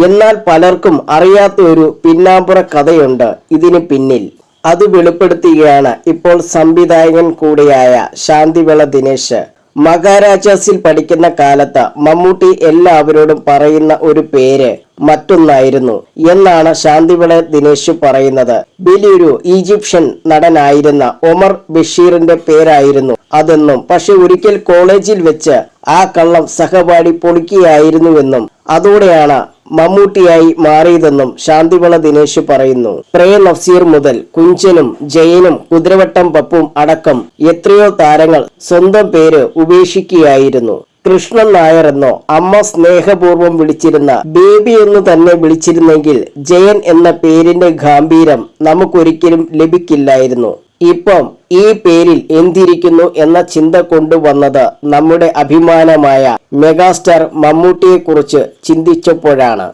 എന്നാൽ പലർക്കും അറിയാത്ത ഒരു പിന്നാമ്പുറ കഥയുണ്ട് ഇതിന് പിന്നിൽ. അത് വെളിപ്പെടുത്തുകയാണ് ഇപ്പോൾ സംവിധായകൻ കൂടിയായ ശാന്തിവിള ദിനേശ്. മഹാരാജാസിൽ പഠിക്കുന്ന കാലത്ത് മമ്മൂട്ടി എല്ലാവരോടും പറയുന്ന ഒരു പേര് മറ്റൊന്നായിരുന്നു എന്നാണ് ശാന്തിവിള ദിനേശ് പറയുന്നത്. വലിയൊരു ഈജിപ്ഷ്യൻ നടനായിരുന്ന ഒമർ ബഷീറിന്റെ പേരായിരുന്നു അതെന്നും, പക്ഷെ ഒരിക്കൽ കോളേജിൽ വെച്ച് ആ കള്ളം സഹപാഠി പൊളിക്കുകയായിരുന്നുവെന്നും അതോടെയാണ് മമ്മൂട്ടിയായി മാറിയതെന്നും ശാന്തിവിള ദിനേശ് പറയുന്നു. പ്രേം നസീർ മുതൽ കുഞ്ചനും ജയനും കുതിരവട്ടം പപ്പും അടക്കം എത്രയോ താരങ്ങൾ സ്വന്തം പേര് ഉപേക്ഷിക്കുകയായിരുന്നു. കൃഷ്ണൻ നായർ എന്നോ അമ്മ സ്നേഹപൂർവ്വം വിളിച്ചിരുന്ന ബേബി എന്ന് തന്നെ വിളിച്ചിരുന്നെങ്കിൽ ജയൻ എന്ന പേരിന്റെ ഗാംഭീര്യം നമുക്കൊരിക്കലും ലഭിക്കില്ലായിരുന്നു. ഇപ്പം ഈ പേരിൽ എന്തിരിക്കുന്നു എന്ന ചിന്ത കൊണ്ടുവന്നത് നമ്മുടെ അഭിമാനമായ മെഗാസ്റ്റാർ മമ്മൂട്ടിയെക്കുറിച്ച് ചിന്തിച്ചപ്പോഴാണ്.